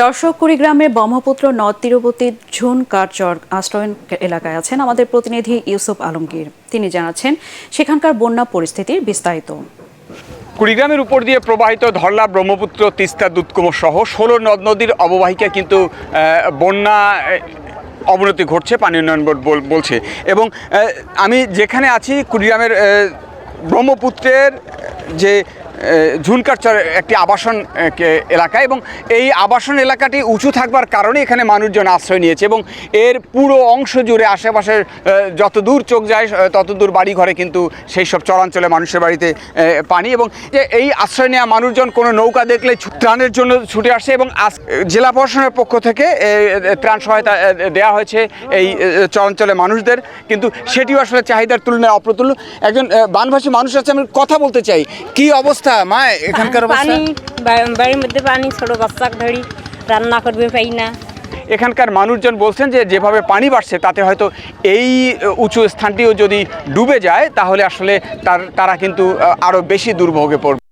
দর্শক, কুড়িগ্রামের ব্রহ্মপুত্র নদ তীরবর্তী ঝুনকারচর আশ্রয়ন এলাকায় আছেন আমাদের প্রতিনিধি ইউসুফ আলমগীর। তিনি জানাচ্ছেন সেখানকার বন্যা পরিস্থিতির বিস্তারিত। কুড়িগ্রামের উপর দিয়ে প্রবাহিত ধরলা, ব্রহ্মপুত্র, তিস্তা, দুধকুমার সহ 16 নদ নদীর অববাহিকা কিন্তু বন্যা অবনতি ঘটছে, পানি উন্নয়ন বোর্ড বলছে। এবং আমি যেখানে আছি কুড়িগ্রামের ব্রহ্মপুত্রের যে ঝুনকারচর একটি আবাসন এলাকা, এবং এই আবাসন এলাকাটি উঁচু থাকবার কারণে এখানে মানুষজন আশ্রয় নিয়েছে এবং এর পুরো অংশ জুড়ে আশেপাশের যত দূর চোখ যায় তত দূর বাড়ি ঘরে কিন্তু সেই সব চরাঞ্চলে মানুষের বাড়িতে পানি। এবং যে এই আশ্রয় নেওয়া মানুষজন কোনো নৌকা দেখলে ত্রাণের জন্য ছুটে আসে এবং জেলা প্রশাসনের পক্ষ থেকে ত্রাণ সহায়তা দেওয়া হয়েছে এই চরাঞ্চলে মানুষদের, কিন্তু সেটিও আসলে চাহিদার তুলনায় অপ্রতুল। একজন বানভাসী মানুষ আছে, আমি কথা বলতে চাই। কি অবস্থা মা এখানকার? পানি বাড়ির মধ্যে পানি, ছোট বাচ্চা ধরি রান্না করবে পাই না। এখানকার মানুষজন বলছেন যে যেভাবে পানি বাড়ছে তাতে হয়তো এই উঁচু স্থানটিও যদি ডুবে যায় তাহলে আসলে তারা কিন্তু আরও বেশি দুর্ভোগে পড়বে।